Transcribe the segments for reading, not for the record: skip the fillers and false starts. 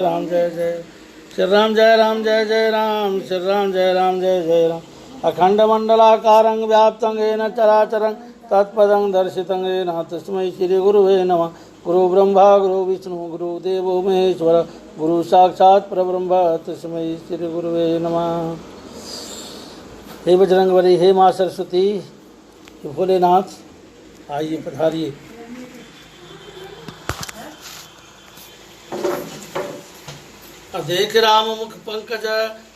राम जय जय श्री राम जय राम जय जय राम श्री राम जय राम जय जय राम अखंड मंडलाकारं व्याप्तं येन चराचरं तत्पदं दर्शितं येन तस्मै श्री गुरुवे नमः। गुरु ब्रह्मा गुरु विष्णु गुरु देवो महेश्वर गुरु साक्षात् परब्रह्म तस्मै श्री गुरुवे नमः। हे बजरंगबली, हे माँ सरस्वती, हे भोलेनाथ, आइए पधारिए। देख राम मुख पंकज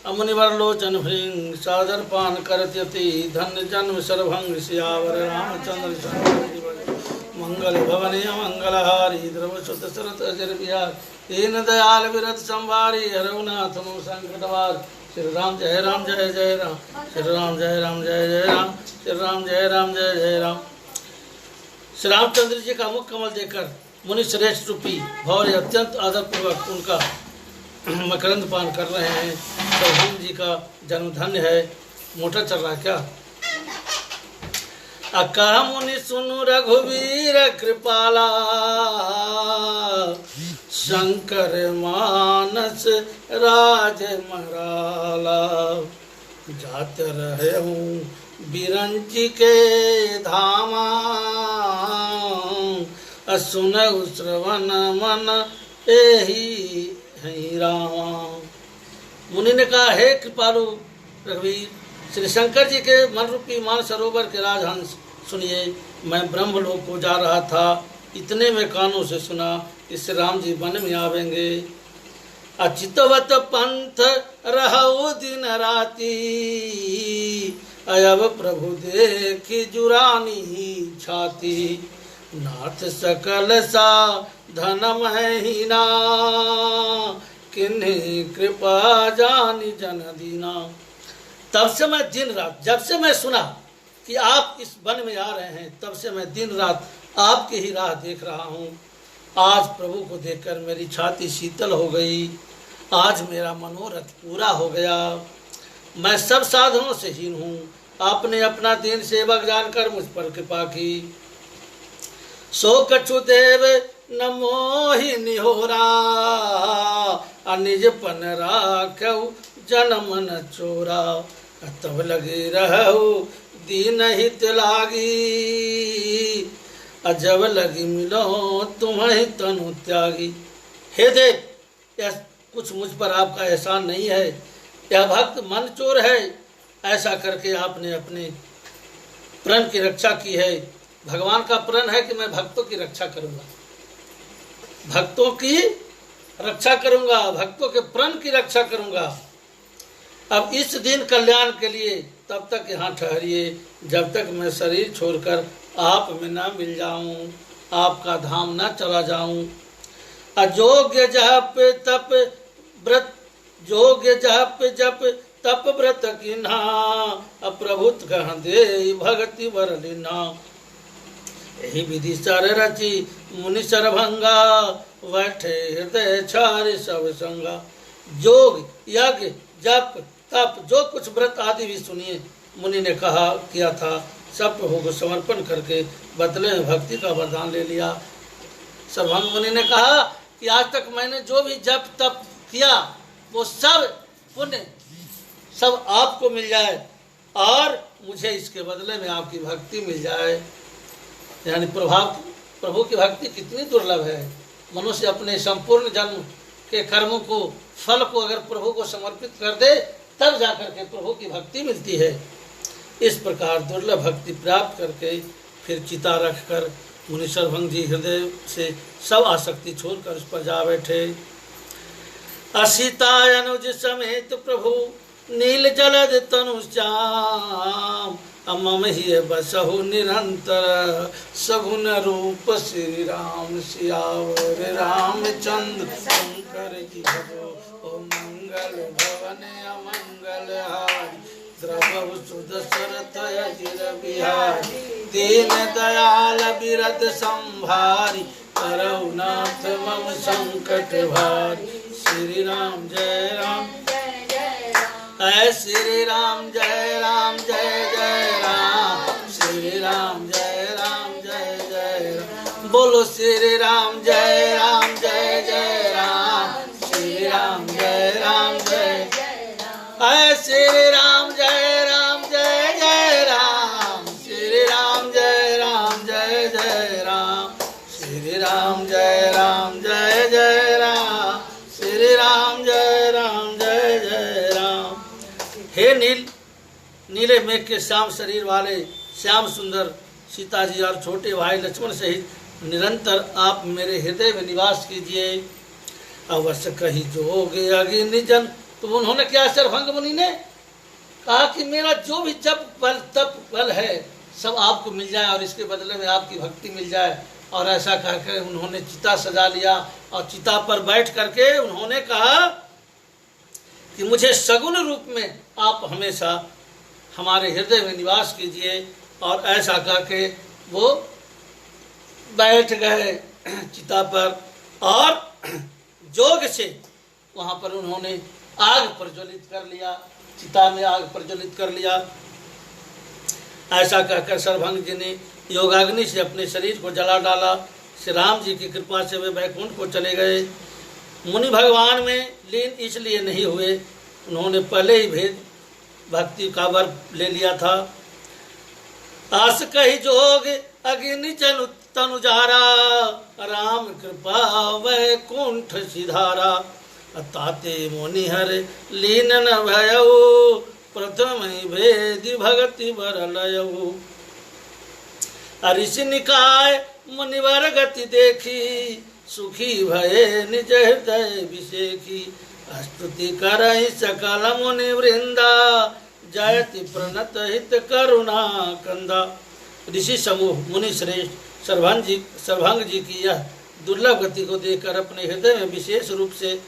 अमुनिवर लोचन भृंग सादर पान करत्यति धन्य जन्म सर्वभंग सियावर रामचंद्र मंगल भवने मंगलहारी द्रव सुत सरत अजर बिहार दीन दयाल विरत संवारी हरवनाथ नो संकटवार। श्री राम जय राम जय जय राम श्री राम जय राम जय जय राम श्री राम जय राम जय जय राम। श्री रामचंद्र जी का मुख कमल देखकर मुनि श्रेष्ठ रूपी भौर अत्यंत आदरपूर्वक उनका मकरंद पान कर रहे हैं। प्रभु जी का जन्म धन्य है। मोटर चल रहा है क्या? अका मुनि सुनु रघुवीर कृपाला शंकर मानस राज मराला जात रहे हूँ बिरंची के धामा सुन श्रवण मन एही रामा। मुनि ने कहा, हे कृपालु रघुवीर, श्री शंकर जी के मन रूपी मान सरोवर के राजहंस सुनिए। मैं ब्रह्मलोक को जा रहा था, इतने में कानों से सुना इससे राम जी वन में आवेंगे। अचितवत पंथ रहु दिन राती अयब प्रभु देखी जुरानी छाती नाथ सकल सा धनम हीना किन्हीं कृपा जानी जन दीना। तब से मैं दिन रात, जब से मैं सुना कि आप इस वन में आ रहे हैं, तब से मैं दिन रात आपकी ही राह देख रहा हूँ। आज प्रभु को देखकर मेरी छाती शीतल हो गई, आज मेरा मनोरथ पूरा हो गया। मैं सब साधनों से हीन हूँ, आपने अपना दीन सेवक जानकर मुझ पर कृपा की। सो कछु देव न मोहि निहोरा अनिज पन राखऊ जनम न चोरा। तब लगी रहू दीन हित लागी अजब लगी मिलो तुम्हें तनु त्यागी। हे देव, यह कुछ मुझ पर आपका एहसान नहीं है, यह भक्त मन चोर है। ऐसा करके आपने अपने प्रण की रक्षा की है। भगवान का प्रण है कि मैं भक्तों की रक्षा करूंगा, भक्तों की रक्षा करूंगा, भक्तों के प्रण की रक्षा करूंगा। अब इस दिन कल्याण के लिए तब तक यहाँ ठहरिए जब तक मैं शरीर छोड़कर आप में न मिल जाऊं, आपका धाम न चला जाऊं। अयोग्य जप तप व्रत जोग्य जप जप तप व्रत किन्हा अप्रभुत कह दे भक्ति वर लिन्हा। यही विधि सर रची मुनि सरभंगा बैठे हृदय छारे सब संगा। योग यज्ञ जप तप जो कुछ व्रत आदि भी सुनिए मुनि ने कहा किया था, सब प्रभु को समर्पण करके बदले में भक्ति का वरदान ले लिया। सरभंग मुनि ने कहा कि आज तक मैंने जो भी जप तप किया वो सब पुण्य सब आपको मिल जाए और मुझे इसके बदले में आपकी भक्ति मिल जाए। यानी प्रभु की भक्ति कितनी दुर्लभ है। मनुष्य अपने संपूर्ण जन्म के कर्मों को फल को अगर प्रभु को समर्पित कर दे तब जाकर के प्रभु की भक्ति मिलती है। इस प्रकार दुर्लभ भक्ति प्राप्त करके फिर चिता रखकर मुनि सरभंग जी हृदय से सब आसक्ति छोड़कर उस पर जा बैठे। असीता अनुज समेत प्रभु नील जलद तनु श्याम मम ही बसहु निरंतर सगुन रूप श्री राम सियावर रामचंद्र शंकर जी भजो। ओ मंगल भवन अमंगल हारी द्रवहु सुदशरथ अजिर बिहारी दीन दयाल बिरद संभारी करहु नाथ मम संकट भारी। श्री राम जय राम जय श्री राम जय राम जय जय राम श्री राम जय राम जय जय राम। बोलो श्री राम जय जय राम श्री आय श्री राम जय राम जय जय राम, श्री राम जय राम जय जय राम, श्री राम जय राम जय जय राम, श्री राम जय राम जय जय राम। हे नीले मेघ के श्याम शरीर वाले श्याम सुंदर सीता जी और छोटे भाई लक्ष्मण सहित निरंतर आप मेरे हृदय में निवास कीजिए। अवश्य कही जोगे अग्नि जन, तो उन्होंने क्या, शरभंग मुनि ने कहा कि मेरा जो भी जप बल तप बल है सब आपको मिल जाए और इसके बदले में आपकी भक्ति मिल जाए। और ऐसा कहकर उन्होंने चिता सजा लिया और चिता पर बैठ करके उन्होंने कहा कि मुझे सगुन रूप में आप हमेशा हमारे हृदय में निवास कीजिए। और ऐसा करके वो बैठ गए चिता पर और जोग से वहाँ पर उन्होंने आग प्रज्वलित कर लिया, चिता में आग प्रज्वलित कर लिया। ऐसा कहकर शरभंग जी ने योगाग्नि से अपने शरीर को जला डाला। श्री राम जी की कृपा से वे वैकुंठ को चले गए। मुनि भगवान में लीन इसलिए नहीं हुए, उन्होंने पहले ही भेद भक्ति का वर ले लिया था। आस कही जोग अग्नि जनु तनुजारा, राम कृपा वैकुंठ सिधारा। ताते मुनिहर लीन न भयऊ, प्रथम भेदी भगति बर लयऊ। ऋषि निकाय मुनिवर गति देखी, सुखी भये निज हृदय विषेखी। स्तुति करहि सकल मुनि वृंदा, जयति प्रणत हित करुणा कंदा। ऋषि समूह मुनि श्रेष्ठ शरभंग जी की यह दुर्लभ गति को देखकर अपने हृदय में विशेष रूप से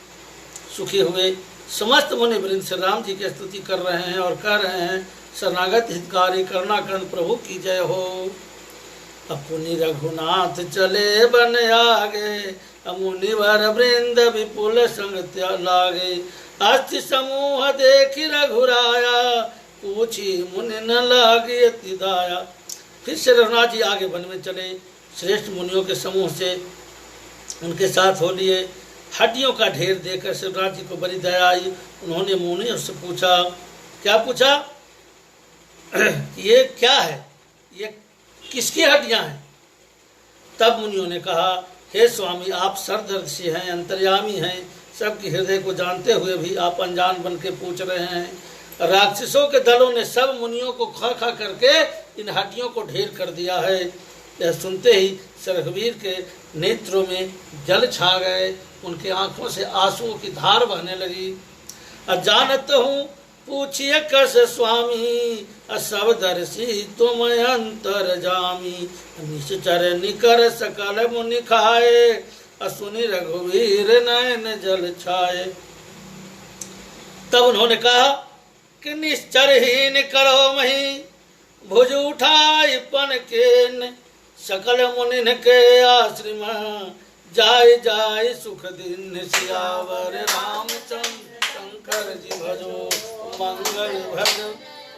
सुखी हुए। समस्त मुनि वृंद श्री राम जी की स्तुति कर रहे हैं और कह रहे हैं, शरणागत हितकारी करुणाकंद प्रभु की जय हो। अपनी रघुनाथ चले बन आगे, मुनिवर वृंद विपुल संग लागे। अस्थि समूह देखी रघुराया, पूछी मुनि न लागे अति दाया। फिर श्री रघुनाथ जी आगे वन में चले, श्रेष्ठ मुनियों के समूह से उनके साथ हो लिए। हड्डियों का ढेर देखकर श्री रघुनाथ जी को बड़ी दया आई। उन्होंने मुनियों से पूछा, क्या पूछा, ये क्या है, ये किसकी हड्डियां हैं? तब मुनियों ने कहा, हे स्वामी, आप सर्वदर्शी हैं, अंतर्यामी हैं, सबके हृदय को जानते हुए भी आप अनजान बन के पूछ रहे हैं। राक्षसों के दलों ने सब मुनियों को खा खा करके इन हड्डियों को ढेर कर दिया है। यह सुनते ही रघुवीर के नेत्रों में जल छा गए, उनके आंखों से आंसुओं की धार बहने लगी। अजानत हूँ पूछिए कस स्वामी, सब दर्शी तुम अंतर जामी। निश्चर निकर सकल मुनि खाए, असुनि रघुवीर नयन जल छाए। तब उन्होंने कहा कि निश्चरहीन करो मही, भुज उठाई पन के सकल मुनि के आश्रिम। जाय जाय सुख दिन सियावर रामचंद्र शंकर जी भजो। मंगल भज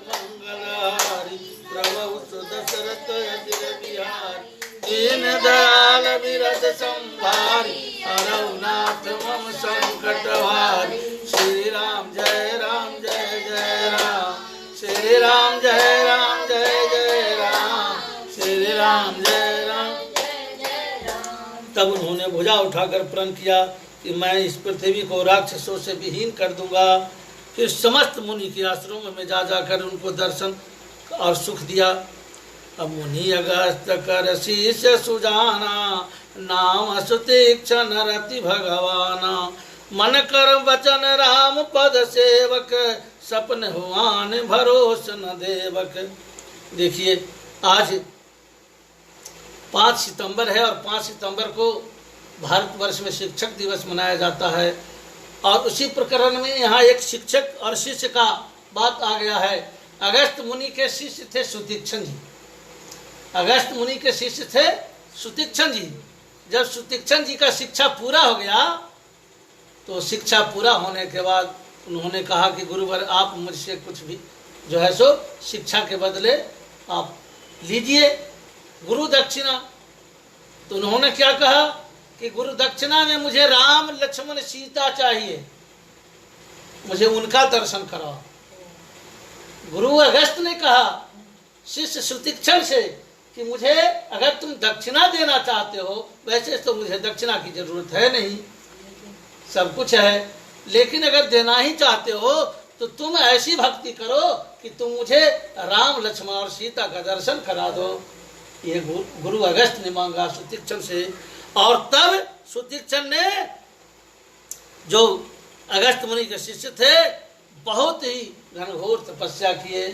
मंगलहारी, प्रभु सुदशरथ अजिर बिहारी। दीन दयाल विरद संभारी, हरहुनाथ मम संकट हारी। श्री राम जय राम जय जय राम, श्री राम जय राम जय जय राम, श्री राम जय राम जय जय राम। तब उन्होंने भुजा उठाकर प्रण किया कि मैं इस पृथ्वी को राक्षसों से विहीन कर दूंगा। फिर समस्त मुनि के आश्रमों में जा जाकर उनको दर्शन और सुख दिया। अब मुनि अगस्त कर शीश सुजाना, नाम सुतीक्षण रति भगवाना। मन कर वचन राम पद सेवक, सपन हुआन भरोस न देवक। देखिए, आज 5 सितंबर है और 5 सितंबर को भारतवर्ष में शिक्षक दिवस मनाया जाता है। और उसी प्रकरण में यहाँ एक शिक्षक और शिष्य का बात आ गया है। अगस्त मुनि के शिष्य थे सुतीक्षण जी। अगस्त मुनि के शिष्य थे सुतीक्षण जी। जब सुतीक्षण जी का शिक्षा पूरा हो गया तो शिक्षा पूरा होने के बाद उन्होंने कहा कि गुरुवर, आप मुझसे कुछ भी जो है सो शिक्षा के बदले आप लीजिए गुरु दक्षिणा। तो उन्होंने क्या कहा कि गुरु दक्षिणा में मुझे राम लक्ष्मण सीता चाहिए, मुझे उनका दर्शन कराओ। गुरु अगस्त ने कहा शिष्य सुतीक्षण से कि मुझे अगर तुम दक्षिणा देना चाहते हो, वैसे तो मुझे दक्षिणा की जरूरत है नहीं, सब कुछ है, लेकिन अगर देना ही चाहते हो तो तुम ऐसी भक्ति करो कि तुम मुझे राम लक्ष्मण और सीता का दर्शन करा दो। ये गुरु अगस्त ने मांगा सुतीक्षण से। और तब सुतीक्षण ने, जो अगस्त मुनि के शिष्य थे, बहुत ही घनघोर तपस्या किए,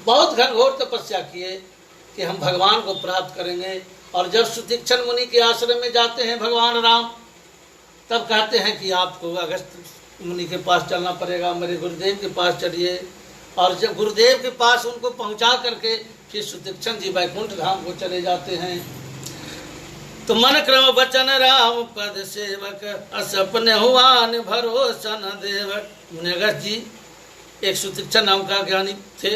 बहुत घनघोर तपस्या किए कि हम भगवान को प्राप्त करेंगे। और जब सुतीक्षण मुनि के आश्रम में जाते हैं भगवान राम, तब कहते हैं कि आपको अगस्त मुनि के पास चलना पड़ेगा, मेरे गुरुदेव के पास चलिए। और जब गुरुदेव के पास उनको पहुंचा करके फिर सुतीक्षण जी वैकुंठ धाम को चले जाते हैं। तो मन क्रम वचन राम पद सेवक, असपने हुआ न भरोसा न देवक। मुनि अगस्त जी एक सुतीक्षण नाम का ज्ञानी थे,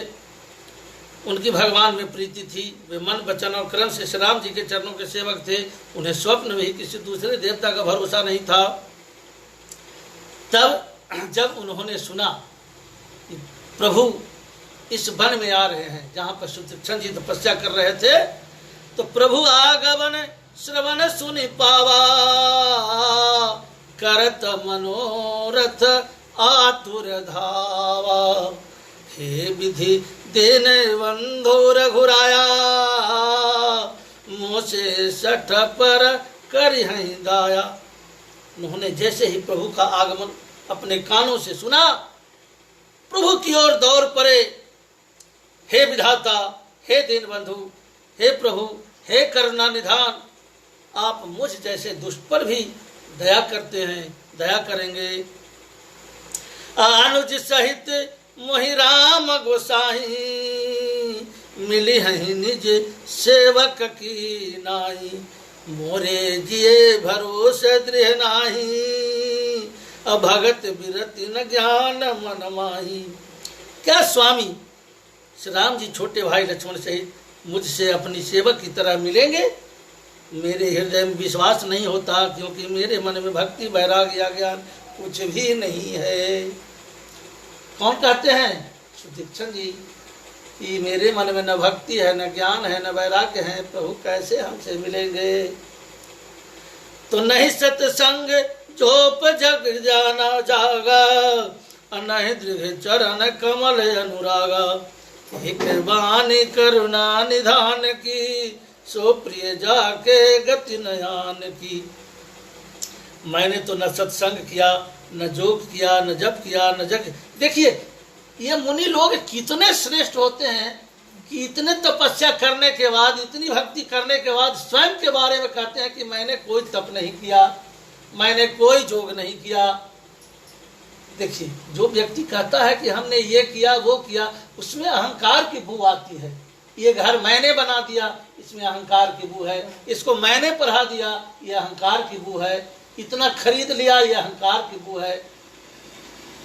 उनकी भगवान में प्रीति थी, वे मन वचन और क्रम से श्री राम जी के चरणों के सेवक थे। उन्हें स्वप्न में ही किसी दूसरे देवता का भरोसा नहीं था। तब जब उन्होंने सुना कि प्रभु इस वन में आ रहे हैं जहाँ पर सुतीक्षण जी तपस्या कर रहे थे, तो प्रभु आगमन श्रवण सुनि पावा, करत मनोरथ आतुर धावा। हे विधि देने बंधो रघुराया, मोसे सठ पर करिहै दाया। उन्होंने जैसे ही प्रभु का आगमन अपने कानों से सुना, प्रभु की ओर दौड़ पड़े। हे विधाता, हे दीन बंधु, हे प्रभु, हे करुणा निधान, आप मुझ जैसे दुष्ट पर भी दया करते हैं, दया करेंगे। अनुज सहित मोहि राम गोसाई, मिली है निज सेवक की नाई। मोरे जिए भरोसे दृढ़ नाही, अभगत बिरति न ज्ञान मन माही। क्या स्वामी श्री राम जी छोटे भाई लक्ष्मण सहित मुझसे अपनी सेवक की तरह मिलेंगे? मेरे हृदय में विश्वास नहीं होता, क्योंकि मेरे मन में भक्ति वैराग्य या ज्ञान कुछ भी नहीं है। कौन कहते हैं? सुतीक्षण जी कि मेरे मन में न भक्ति है, न ज्ञान है, न वैराग्य है, प्रभु कैसे हमसे मिलेंगे? तो नहीं सत्संग जोप जग जाना जागा, नहीं दृढ़ चरण कमल अनुरागा। एक बानी करुणा निधान की, सो प्रिय जाके गति नयान की। मैंने तो न सत्संग किया, न जोग किया, न जप किया, न जग। देखिए ये मुनि लोग कितने श्रेष्ठ होते हैं कि इतने तपस्या करने के बाद, इतनी भक्ति करने के बाद स्वयं के बारे में कहते हैं कि मैंने कोई तप नहीं किया, मैंने कोई जोग नहीं किया। देखिए जो व्यक्ति कहता है कि हमने ये किया वो किया, उसमें अहंकार की बू आती है। ये घर मैंने बना दिया, इसमें अहंकार की बू है। इसको मैंने पढ़ा दिया, ये अहंकार की बू है। इतना खरीद लिया, ये अहंकार की बू है।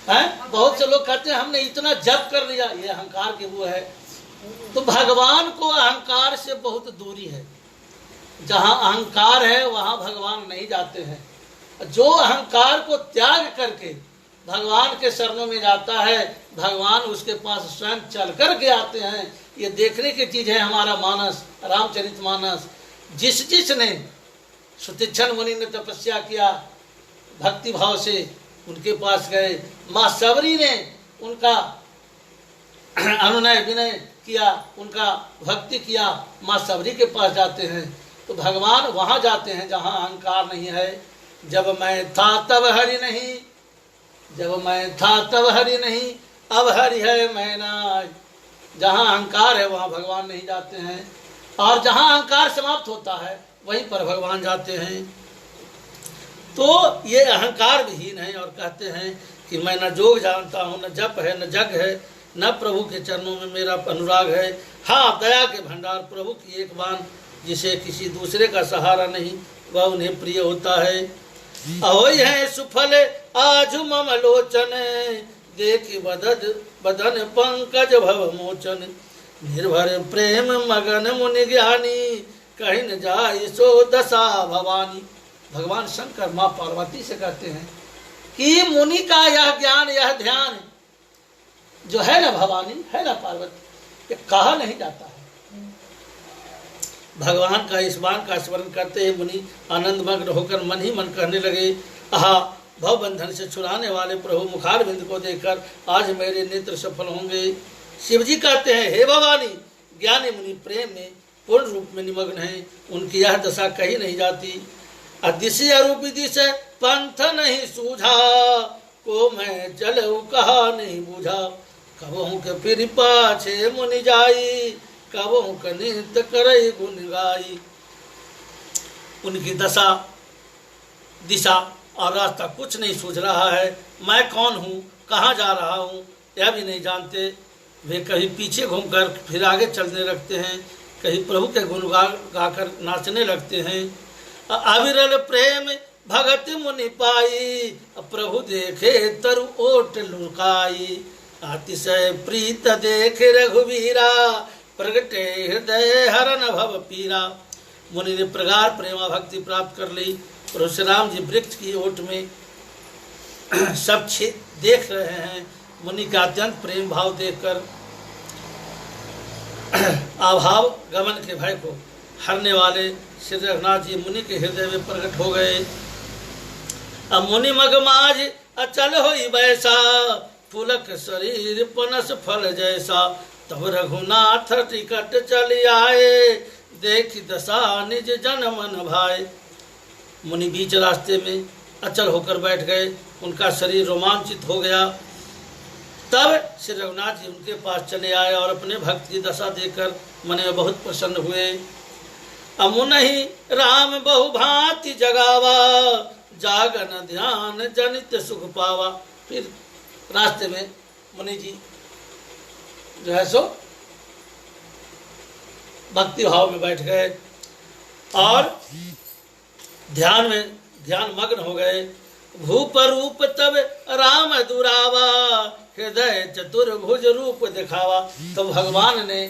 हैं? बहुत से लोग कहते हैं हमने इतना जप कर लिया, ये अहंकार की बू है। तो भगवान को अहंकार से बहुत दूरी है। जहाँ अहंकार है वहाँ भगवान नहीं जाते हैं। जो अहंकार को त्याग करके भगवान के शरणों में जाता है, भगवान उसके पास स्वयं चल कर के आते हैं। ये देखने की चीज है हमारा मानस, रामचरितमानस। जिस जिसने सुतीक्षण मुनि ने तपस्या किया भक्ति भाव से, उनके पास गए। माँ सबरी ने उनका अनुनय विनय किया, उनका भक्ति किया, माँ सबरी के पास जाते हैं। तो भगवान वहाँ जाते हैं जहाँ अहंकार नहीं है। जब मैं था तब हरि नहीं, जब मैं था तब हरि नहीं, अब हरि है मैं नाय। जहाँ अहंकार है वहाँ भगवान नहीं जाते हैं, और जहाँ अहंकार समाप्त होता है वहीं पर भगवान जाते हैं। तो ये अहंकार विहीन है और कहते हैं कि मैं न जोग जानता हूँ, न जप है, न जग है, न प्रभु के चरणों में मेरा अनुराग है। हाँ, दया के भंडार प्रभु की एक बान, जिसे किसी दूसरे का सहारा नहीं, वह उन्हें प्रिय होता है। अहोई है सुफल आज मम लोचन, देखि बदन पंकज भव मोचन। निर्भर प्रेम मगन मुनि ज्ञानी, कहीं न जाय सो दशा भवानी। भगवान शंकर माँ पार्वती से कहते हैं कि मुनि का यह ज्ञान, यह ध्यान जो है ना भवानी, है ना पार्वती, ये कहा नहीं जाता है। भगवान का इस बाण का स्मरण करते ही मुनि आनंदमग्न होकर मन ही मन कहने लगे, आहा, भव बंधन से छुड़ाने वाले प्रभु मुखारविंद को देखकर आज मेरे नेत्र सफल होंगे। शिव जी कहते हैं, हे भवानी, ज्ञानी मुनि प्रेम में पूर्ण रूप में निमग्न है, उनकी यह दशा कही नहीं जाती। अदिशि अरूपी दिश पंथ नहीं सूझा, को मैं चलऊ कहा नहीं बूझा। कबहू के फिर पाछे मुनि जाई, कबहू के नित्य करई गुण गाई। उनकी दशा, दिशा और रास्ता कुछ नहीं सूझ रहा है। मैं कौन हूँ, कहाँ जा रहा हूँ, यह भी नहीं जानते। वे कहीं पीछे घूमकर फिर आगे चलने लगते हैं, कहीं प्रभु के गुण गाकर नाचने लगते हैं। अविरल प्रेम भगत मुनि पाई, प्रभु देखे तरु ओट लुकाई। अतिशय प्रीत देख रघुवीरा, प्रगटे हृदय हरन भव पीरा। मुनि ने प्रगाढ़ प्रेमा भक्ति प्राप्त कर ली। परशुराम जी वृक्ष की ओट में सब देख रहे हैं। मुनि का अत्यंत प्रेम भाव देखकर अभाव गमन के भय को हरने वाले श्री रघुनाथ जी मुनि के हृदय में प्रकट हो गए। अब मुनि मगमाज अचल होई वैसा, पुलक शरीर पनस फल जैसा। तब रघुनाथ टिकट चली आए, देखी दशा निज जन मन भाए। मुनि बीच रास्ते में अचल होकर बैठ गए, उनका शरीर रोमांचित हो गया। तब श्री रघुनाथ जी उनके पास चले आए और अपने भक्त की दशा देखकर मन में बहुत प्रसन्न हुए। अमुनहि राम बहु भांति जगावा, जागन ध्यान जनित सुख पावा। फिर रास्ते में मुनि जी जो है सो भक्ति भाव में बैठ गए और ध्यान मग्न हो गए। भूप रूप तब राम दुरावा, हृदय चतुर्भुज रूप दिखावा। तो भगवान ने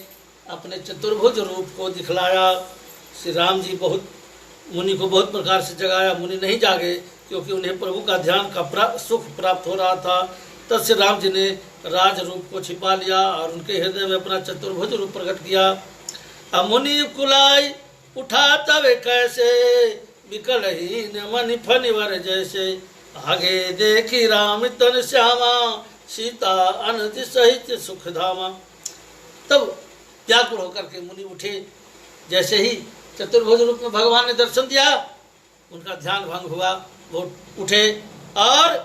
अपने चतुर्भुज रूप को दिखलाया। श्री राम जी मुनि को बहुत प्रकार से जगाया। मुनि नहीं जागे क्योंकि उन्हें प्रभु का ध्यान का सुख प्राप्त हो रहा था। तब श्री राम जी ने राज रूप को छिपा लिया और उनके हृदय में अपना चतुर्भुज रूप प्रकट किया। अब मुनि कुलाई उठा तब कैसे, विकलहीन मन फनिवर जैसे। आगे देखी राम तन श्यामा, सीता अनंत सहित सुख धामा। तब व्याकुल होकर के मुनि उठे। जैसे ही चतुर्भुज रूप में भगवान ने दर्शन दिया, उनका ध्यान भंग हुआ। वो उठे और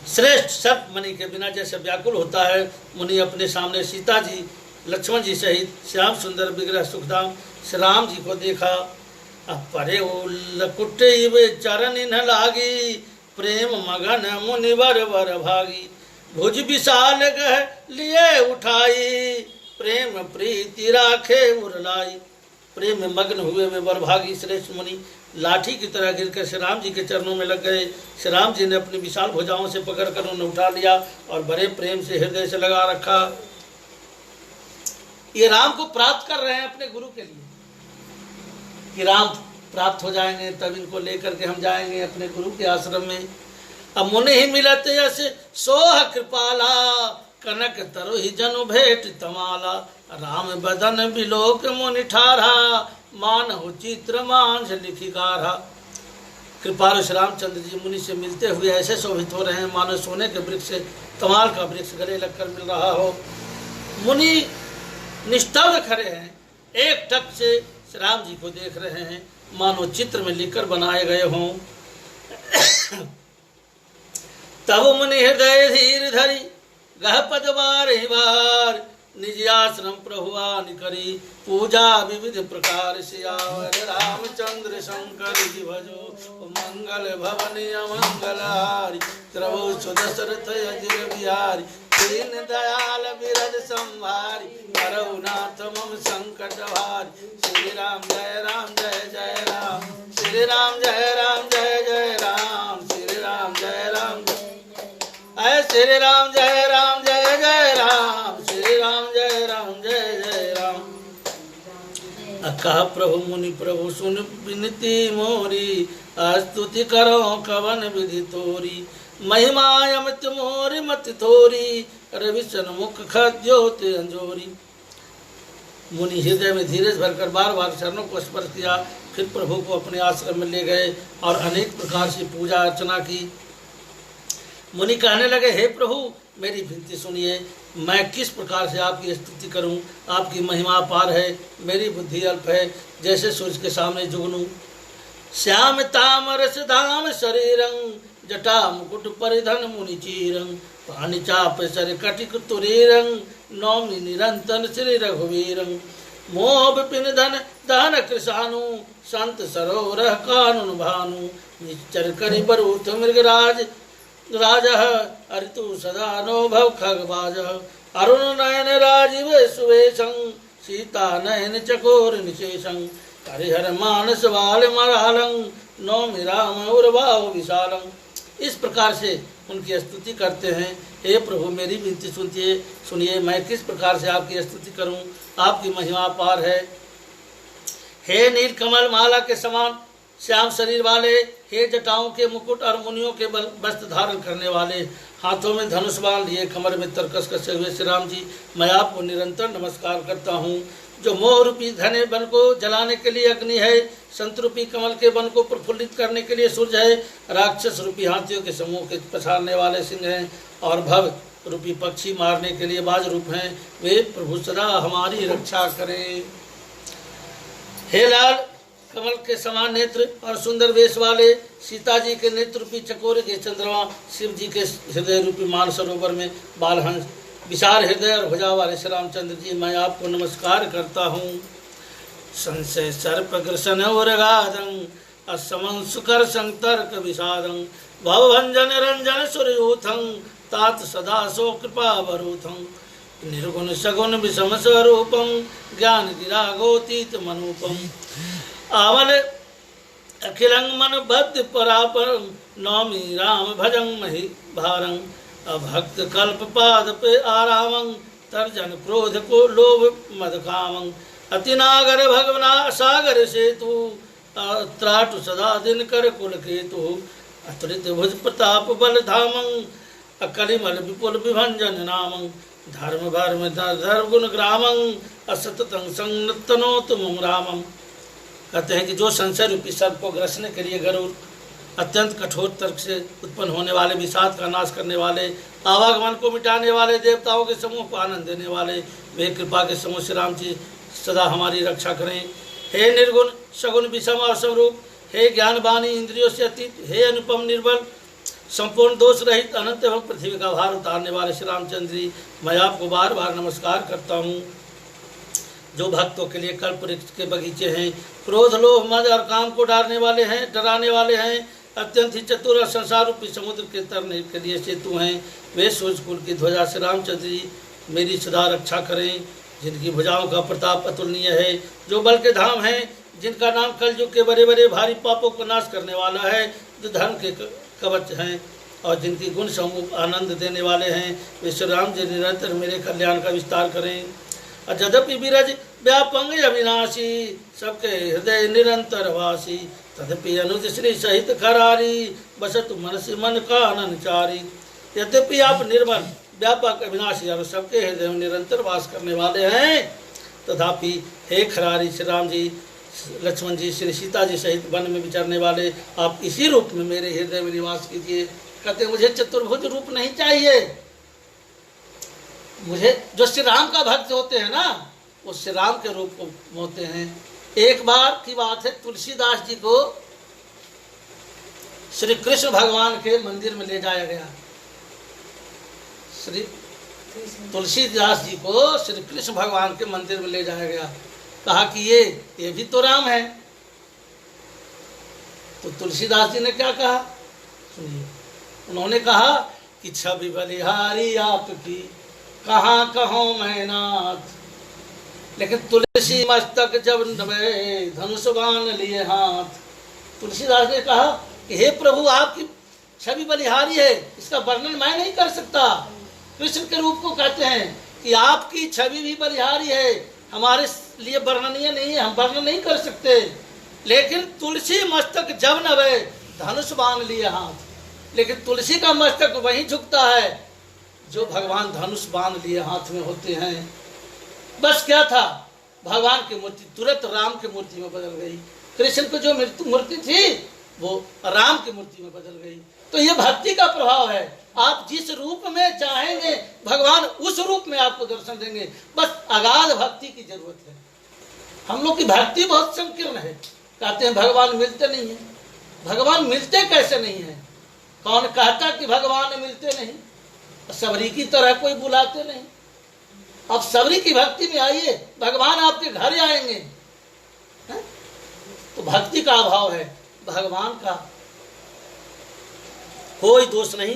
श्रेष्ठ सब मुनि के बिना जैसे व्याकुल होता है, मुनि अपने सामने सीता जी, लक्ष्मण जी सहित श्याम सुंदर विग्रह सुखधाम श्री राम जी को देखा। अब परे कुटे चरण न लागी, प्रेम मगन मुनिवर वर भागी। भुज विशाल गह लिए उठाई, प्रेम प्रीति राखे उरलाई। प्रेम में मग्न हुए वे वरभागी श्रेष्ठ मुनि लाठी की तरह गिरकर श्री राम जी के चरणों में लग गए। श्री राम जी ने अपनी विशाल भुजाओं से पकड़कर उन्हें उठा लिया और बड़े प्रेम से हृदय से लगा रखा। ये राम को प्राप्त कर रहे हैं अपने गुरु के लिए कि राम प्राप्त हो जाएंगे, तब इनको लेकर के हम जाएंगे अपने गुरु के आश्रम में। अब मुनि ही मिलत यस सोह कृपाला, कनक तरु ही जनु भेट तमाला। राम बदन बिलोक मुनि ठारा, मानहु चित्र मांझ लिखी गारा। कृपालु श्री रामचंद्र जी मुनि से मिलते हुए ऐसे शोभित हो रहे हैं मानो सोने के वृक्ष से तमाल का वृक्ष गले लगकर मिल रहा हो। मुनि निष्ठा खड़े हैं, एक टक से श्री राम जी को देख रहे हैं मानो चित्र में लिखकर बनाए गए हों। तब मुनि हृदय धीर धरी, गह पदवार बार। निज आश्रम प्रभुआन करी, पूजा विविध प्रकार सियावर। रामचंद्र शंकर जी भजो, मंगल भवन अमंगलहारी। प्रभु सुदशरथ अजिर बिहारी, दीन दयाल बिरज संभारी। करहुनाथ मम संकट भारी। श्री राम जय राम जय जय राम, श्री राम जय राम जय जय राम, श्री राम जय राम जय श्री राम जय राम जय जय राम, श्री राम जय राम जय जय राम। कहा प्रभु मुनि प्रभु सुन विनती मोरी, स्तुति करो कवन विधि तोरी। महिमा अमित मोर मत थोरी, रवि सन्मुख खद्योते अंजोरी। मुनि हृदय में धीरज भरकर बार बार चरणों को स्पर्श किया, फिर प्रभु को अपने आश्रम में ले गए और अनेक प्रकार से पूजा अर्चना की। मुनि कहने लगे, हे प्रभु मेरी विनती सुनिए, मैं किस प्रकार से आपकी स्तुति करूं? आपकी महिमा अपार है, मेरी बुद्धि अल्प है, जैसे सूर्य के सामने जुगनू। श्याम तामरस धाम शरीरं, जटा मुकुट परिधन मुनि चीरं, पाणि चाप सर कटिक तुरीरं, नौमि निरंतन श्री रघुवीरं। मोह विपिन धन दहन कृषाणु, संत सरोवर कानून भानु। निश्चर करि बरूथ मृगराज, राजः अरितु सदा नो भव खगबाज। अरुण नयन राजीव सुवेशं, सीता नयन चकोर निशेषं। हरिहर मानस बाल मरालं, नौमि राम उर्वाव विशालं। इस प्रकार से उनकी स्तुति करते हैं। हे प्रभु मेरी विनती सुनिए, मैं किस प्रकार से आपकी स्तुति करूं? आपकी महिमा पार है। हे नील कमल माला के समान श्याम शरीर वाले, हे जटाओं के मुकुट और मुनियों के वस्त्र धारण करने वाले, हाथों में धनुष बाण लिए, कमर में तरकस कसे हुए श्री राम जी, मैं आपको निरंतर नमस्कार करता हूँ। जो मोह रूपी घने वन को जलाने के लिए अग्नि है, संत रूपी कमल के वन को प्रफुल्लित करने के लिए सूर्य है, राक्षस रूपी हाथियों के समूह के पछाड़ने वाले सिंह हैं, और भव रूपी पक्षी मारने के लिए बाज रूप हैं, वे प्रभु सदा हमारी रक्षा करें। हे लाल कमल के समान नेत्र और सुंदर वेश वाले, सीता जी के नेत्र रूपी चकोर के चंद्रमा, शिव जी के हृदय रूपी मान सरोवर में बालहंस, विशाल हृदय और भुजा वाले श्री रामचंद्र जी, मैं आपको नमस्कार करता हूँ। संशय सर्प ग्रसन उरगादं, असमं सुकर संतर्क विषादं। भवभंजन रंजन सुरयूथं, तात सदा सो कृपा वरूथं। निर्गुण सगुण विषम स्वरूपं, ज्ञान गिरागोतीत मनूपम। आवल अखिलं मन बद्ध परापरं, नौमि राम भजं महि भारं। अभक्त कल्प पाद पे आरामं, तर्जन क्रोध को लोभ मद कामं। अतिनागर भगवना सागर सेतु, त्राटु सदा दिन कर कुल केतु। अतुलित भुज प्रताप बल धामं, अकलिमल विपुल विभंजन नामं। धर्म भर्म धर्म गुण ग्रामं, असततं संतनोत मम रामं। कहते हैं कि जो संशय रूपी सर्प को ग्रसने के लिए गरुड़, अत्यंत कठोर तर्क से उत्पन्न होने वाले, विषाद का नाश करने वाले, आवागमन को मिटाने वाले, देवताओं के समूह को आनंद देने वाले, वे कृपा के समूह श्री राम जी सदा हमारी रक्षा करें। हे निर्गुण सगुण विषम और समरूप, हे ज्ञान वाणी इंद्रियों से अतीत, हे अनुपम निर्बल, संपूर्ण दोष रहित, अनंत एवं पृथ्वी का भार उतारने वाले श्री रामचंद्र जी, मैं आपको बार बार नमस्कार करता हूँ। जो भक्तों के लिए कल्प वृक्ष के बगीचे हैं, क्रोध लोभ मद और काम को डराने वाले हैं, अत्यंत ही चतुर और संसार रूपी समुद्र के तरने के लिए सेतु हैं, वे सूर्य कुल की ध्वजा श्री रामचंद्र जी मेरी सदा रक्षा करें। जिनकी भुजाओं का प्रताप अतुलनीय है, जो बल के धाम हैं, जिनका नाम कलयुग के बड़े बड़े भारी पापों को नाश करने वाला है, जो धर्म के कवच हैं, और जिनकी गुण समूह आनंद देने वाले हैं, वे श्री राम जी निरंतर मेरे कल्याण का विस्तार करें। यद्यपि विरज व्यापंग अविनाशी, सबके हृदय निरंतर वासी। तदपि अनुज श्री सहित खरारी, बसत मनसि मन काननचारी। यद्यपि आप निर्मल व्यापक अविनाशी और सबके हृदय में निरंतर वास करने वाले हैं, तथापि हे खरारी श्री राम जी, लक्ष्मण जी, श्री सीता जी सहित वन में विचरने वाले, आप इसी रूप में मेरे हृदय में निवास कीजिए। कहते मुझे चतुर्भुज रूप नहीं चाहिए, मुझे जो श्री राम का भक्त होते हैं ना, वो श्री राम के रूप को होते हैं। एक बार की बात है, तुलसीदास जी को श्री कृष्ण भगवान के मंदिर में ले जाया गया। श्री तुलसीदास जी को श्री कृष्ण भगवान के मंदिर में ले जाया गया। कहा कि ये भी तो राम है। तो तुलसीदास जी ने क्या कहा सुनिए, उन्होंने कहा कि छवि बलिहारी आपकी, कहाँ कहो मैं नाथ। लेकिन तुलसी मस्तक जब नभे, धनुष बाण लिए हाथ। तुलसीदास ने कहा कि हे प्रभु, आपकी छवि बलिहारी है, इसका वर्णन मैं नहीं कर सकता। कृष्ण के रूप को कहते हैं कि आपकी छवि भी बलिहारी है, हमारे लिए वर्णनीय नहीं है, हम वर्णन नहीं कर सकते। लेकिन तुलसी मस्तक जब नभे, धनुष बाण लिए हाथ। लेकिन तुलसी का मस्तक वहीं झुकता है जो भगवान धनुष बांध लिए हाथ में होते हैं, बस क्या था, भगवान की मूर्ति तुरंत राम की मूर्ति में बदल गई। कृष्ण की जो मूर्ति थी वो राम की मूर्ति में बदल गई। तो ये भक्ति का प्रभाव है। आप जिस रूप में चाहेंगे भगवान उस रूप में आपको दर्शन देंगे। बस अगाध भक्ति की जरूरत है। हम लोग की भक्ति बहुत संकीर्ण है। कहते हैं भगवान मिलते नहीं है। भगवान मिलते कैसे नहीं है? कौन कहता कि भगवान मिलते नहीं? सबरी की तरह कोई बुलाते नहीं। अब सबरी की भक्ति में आइए, भगवान आपके घर आएंगे। है? तो भक्ति का अभाव है। भगवान का कोई दोष नहीं।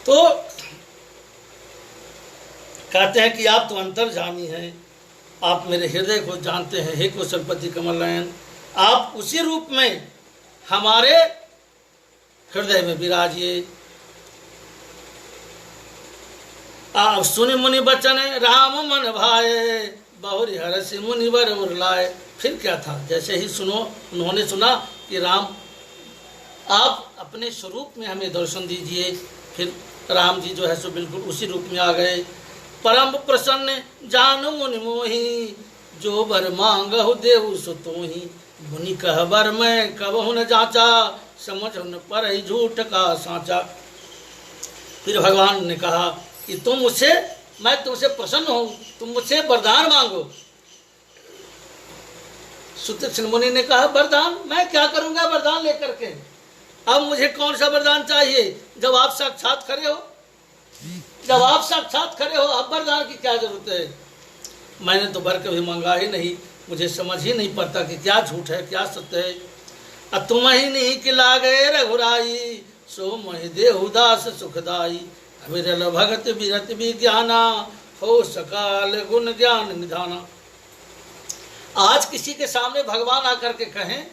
तो कहते हैं कि आप तो अंतर्जामी हैं, आप मेरे हृदय को जानते हैं। हे कौशलपति कमल नयन, आप उसी रूप में हमारे हृदय में विराजिए। आप सुनि मुनि बचन राम मन भाए, बहुरी हरसि मुनि वर उरलाए। फिर क्या था? जैसे ही उन्होंने सुना कि राम आप अपने स्वरूप में हमें दर्शन दीजिए, फिर राम जी जो है सो बिल्कुल उसी रूप में आ गए। परम प्रसन्न जानु मुनि मोहि, जो बर मांगहु देहु सो तोहि। मुनि कह बर मैं कबहु न जाचा, समझ न पर झूठ का साचा। फिर भगवान ने कहा कि मैं तुमसे प्रसन्न हूँ, तुम मुझसे वरदान मांगो। सुतीक्षण मुनि ने कहा वरदान? मैं क्या करूंगा वरदान लेकर के? अब मुझे कौन सा वरदान चाहिए? जब आप साक्षात खड़े हो, अब वरदान की क्या जरूरत है? मैंने तो वर कभी मंगा ही नहीं, मुझे समझ ही नहीं पड़ता कि क्या झूठ है क्या सत्य है। तुम ही नहीं कि लागे रघुराई, सो महि देहु दास सुखदाई। विरल भगत विरत विज्ञाना, हो सकाल गुण ज्ञान निधाना। आज किसी के सामने भगवान आकर के कहें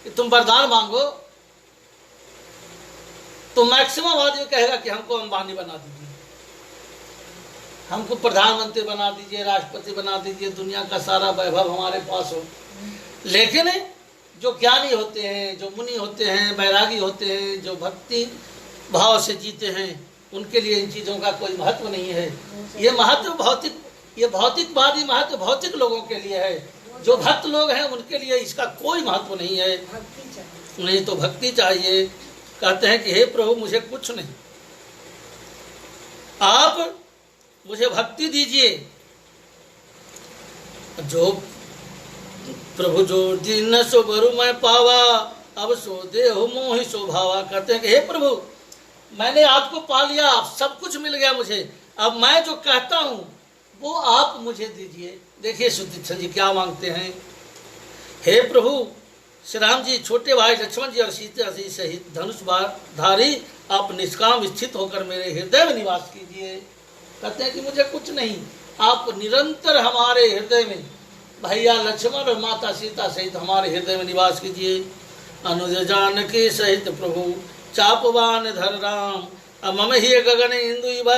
कि तुम वरदान मांगो, तो मैक्सिमम आदमी कहेगा कि हमको अंबानी बना दीजिए, हमको प्रधानमंत्री बना दीजिए, राष्ट्रपति बना दीजिए, दुनिया का सारा वैभव हमारे पास हो। लेकिन जो ज्ञानी होते हैं, जो मुनि होते हैं, बैरागी होते हैं, जो भक्ति भाव से जीते हैं, उनके लिए इन चीज़ों का कोई महत्व नहीं है। ये महत्व ये भौतिकवादी महत्व भौतिक लोगों के लिए है। जो भक्त लोग हैं उनके लिए इसका कोई महत्व नहीं है। नहीं तो भक्ति चाहिए। कहते हैं कि हे प्रभु मुझे कुछ नहीं, आप मुझे भक्ति दीजिए। जो प्रभु जो दिन सो बरु मैं पावा, अब सो देहु मोहि सो भावा। कहते हैं कि हे प्रभु मैंने आपको पा लिया, आप सब कुछ मिल गया मुझे, अब मैं जो कहता हूँ वो आप मुझे दीजिए। देखिए सुतीक्षण जी क्या मांगते हैं। हे प्रभु श्री राम जी, छोटे भाई लक्ष्मण जी और सीता जी सहित धनुष धारी आप निष्काम स्थित होकर मेरे हृदय में निवास कीजिए। कहते हैं कि मुझे कुछ नहीं, आप निरंतर हमारे हृदय में भैया लक्ष्मण और माता सीता सहित हमारे हृदय में निवास कीजिए। अनुज जानकी सहित प्रभु चापवान धर राम, मम ही गगन इंदु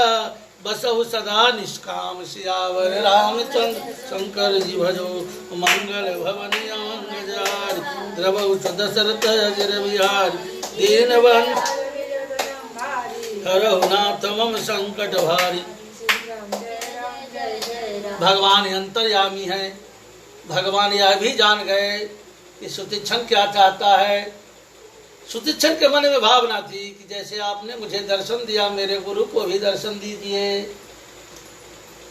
बसहु सदा निष्काम। सियावर रामचंद्र शंकर जी भजो, मंगल भवन मंगल द्रवौ दशरथ अजर बिहारी। दीनबंधु हरहु नाथ मम संकट भारी। भगवान अंतर्यामी है। भगवान यह भी जान गए कि सुतीक्षण क्या चाहता है। सुतीक्षण के मन में भावना थी कि जैसे आपने मुझे दर्शन दिया, मेरे गुरु को भी दर्शन दीजिए।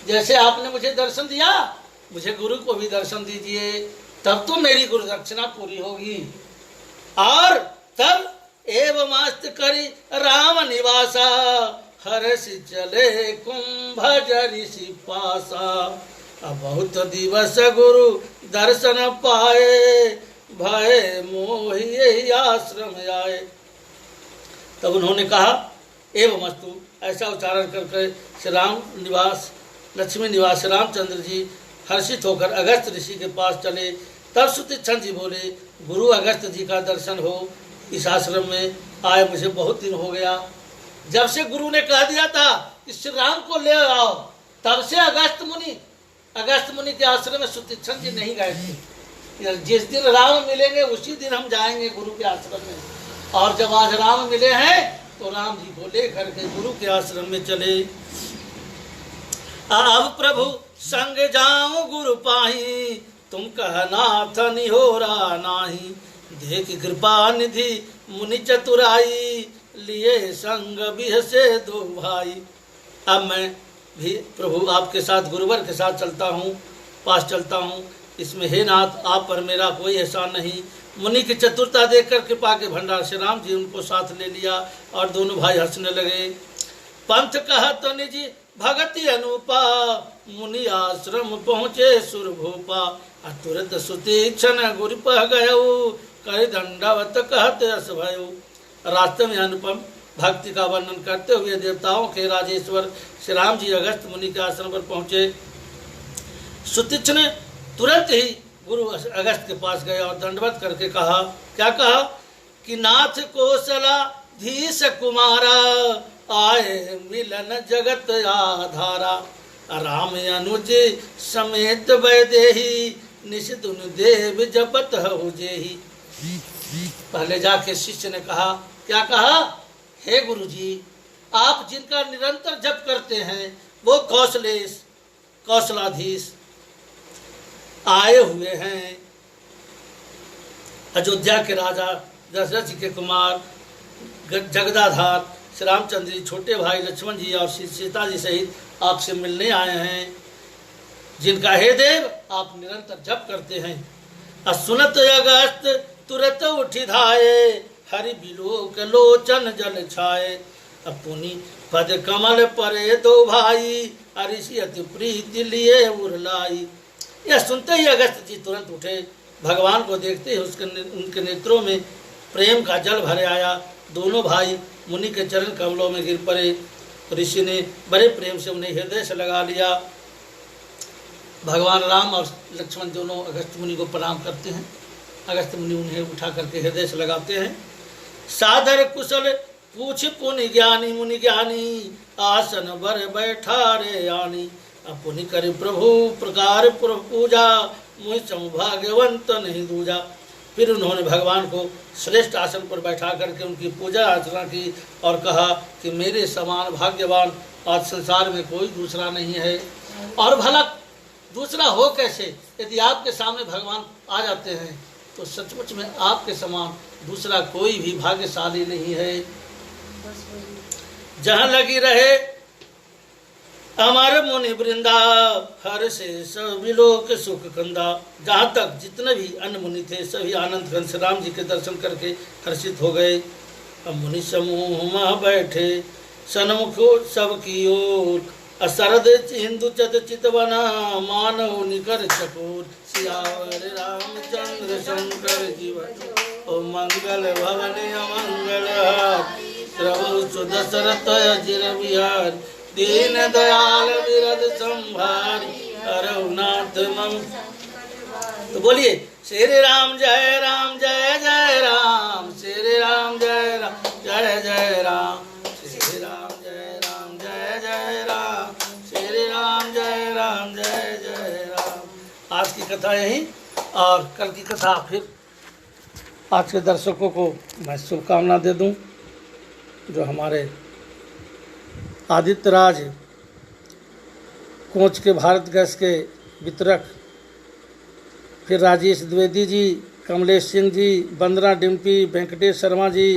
जैसे आपने मुझे दर्शन दिया, मुझे गुरु को भी दर्शन दीजिए, तब तो मेरी गुरु दक्षिणा पूरी होगी। और तब एवं करी राम निवासा, हर्षि चले कुंभ ऋषि पासा। अब बहुत दिवस गुरु दर्शन पाए, भय मोहि आश्रम आए। तब उन्होंने कहा एवं अस्तु, ऐसा उच्चारण करके श्री राम निवास लक्ष्मी निवास श्री रामचंद्र जी हर्षित होकर अगस्त ऋषि के पास चले। तब सुतीक्षण जी बोले गुरु अगस्त जी का दर्शन हो, इस आश्रम में आए मुझे बहुत दिन हो गया। जब से गुरु ने कह दिया था कि श्री राम को ले आओ, तब से अगस्त मुनि के आश्रम में सुतीक्षण जी नहीं गए थे। जिस दिन राम मिलेंगे उसी दिन हम जाएंगे गुरु के आश्रम में। और जब आज राम मिले हैं तो राम जी को लेकर के गुरु के आश्रम में चले। अब प्रभु संग जाऊं गुरु पाही, तुम कहनाथ निहोरा नाही। देख कृपा निधि मुनि चतुराई, लिए संग बिहसे दो भाई। अब मैं भी प्रभु आपके साथ गुरुवर के साथ चलता हूँ, पास चलता हूँ। इसमें हे नाथ आप पर मेरा कोई एहसान नहीं। मुनि की चतुरता देखकर कृपा के भंडार से राम जी उनको साथ ले लिया और दोनों भाई हंसने लगे। पंथ कहत निजी भगति अनुपा, मुनि आश्रम पहुँचे सुरभूपा। तुरंत सुतीक्षण गुरु पह गयो, कर दंडवत कहते अस भयो। रास्ते में अनुपम भक्ति का वर्णन करते हुए देवताओं के राजेश्वर श्री राम जी अगस्त मुनि के आश्रम पर पहुँचे। सुतीक्षण ने तुरंत ही गुरु अगस्त के पास गए और दंडवत करके कहा, क्या कहा कि नाथ कौशलाधीश कुमारा, आए मिलन जगत आधारा। राम अनुज समेत वैदेही, निषदुन देव जपत हो जेही। पहले जाके शिष्य ने कहा, क्या कहा, हे गुरु जी आप जिनका निरंतर जप करते हैं वो कौशलाधीश आए हुए हैं। अयोध्या के राजा दशरथ जी के कुमार जगदाधार श्री रामचंद्र जी, छोटे भाई लक्ष्मण जी और सीता जी सहित आपसे मिलने आए हैं, जिनका हे देव आप निरंतर जप करते हैं। असुनत अगस्त तुरत उठी धाये, हरि बिलोक लोचन जल छाए। अपुनि पद कमल परे दो भाई, ऋषि अति प्रीति लिए उरलाई। यह सुनते ही अगस्त जी तुरंत उठे। भगवान को देखते ही उनके नेत्रों में प्रेम का जल भर आया। दोनों भाई मुनि के चरण कमलों में गिर पड़े। ऋषि ने बड़े प्रेम से उन्हें हृदय से लगा लिया। भगवान राम और लक्ष्मण दोनों अगस्त मुनि को प्रणाम करते हैं। अगस्त मुनि उन्हें उठा करके हृदय से लगाते हैं। सादर कुशल पूछ पुनि ज्ञानी, मुनि ज्ञानी आसन बर बैठा रे यानी। अपुनि कर प्रभु प्रकार पूजा, मुझ सौभाग्यवंत नहीं दूजा। फिर उन्होंने भगवान को श्रेष्ठ आसन पर बैठा करके उनकी पूजा अर्चना की और कहा कि मेरे समान भाग्यवान आज संसार में कोई दूसरा नहीं है, और भला दूसरा हो कैसे। यदि आपके सामने भगवान आ जाते हैं तो सचमुच में आपके समान दूसरा कोई भी भाग्यशाली नहीं है। जहाँ लगी रहे हमारे मुनि वृंदा, हर से सभी लोग सुख कंदा। जहाँ तक जितने भी अन्य मुनि थे सभी आनंद घन राम जी के दर्शन करके हर्षित हो गए। अब मुनि समूह में बैठे सन्मुख सबकी ओर, असरद हिंदू चितवना मानव निकर चकोर। सियावर रामचंद्र शंकर जीवन, ओ मंगल भवन अमंगल हार। प्रभु सुदशरथ अजिर विहार, दीन दयाल विरद संभारी। अरहुनाथ मम। तो बोलिए श्री राम जय राम जय जय राम, श्री राम जय राम जय जय राम, श्री राम जय राम जय जय राम, श्री राम जय राम जय जय राम। आज की कथा यही, और कल की कथा फिर आज के दर्शकों को मैं शुभकामना दे दूं। जो हमारे आदित्यराज कोच के भारत गैस के वितरक, फिर राजेश द्विवेदी जी, कमलेश सिंह जी, वंदना डिम्पी, वेंकटेश शर्मा जी,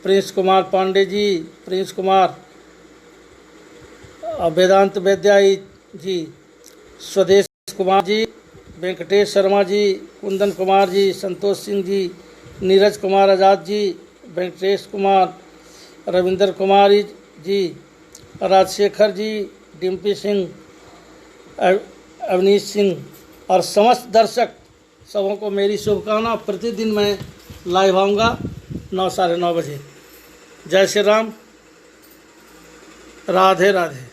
प्रिंस कुमार पांडे जी, प्रिंस कुमार, वेदांत वैद्याई जी, स्वदेश कुमार जी, वेंकटेश शर्मा जी, कुंदन कुमार जी, संतोष सिंह जी, नीरज कुमार आज़ाद जी, वेंकटेश कुमार, रविंदर कुमारी जी, राजशेखर जी, डिम्पी सिंह, अवनीश सिंह और समस्त दर्शक सबों को मेरी शुभकामना। प्रतिदिन मैं लाइव आऊँगा 9 साढ़े 9 बजे। जय श्री राम, राधे राधे।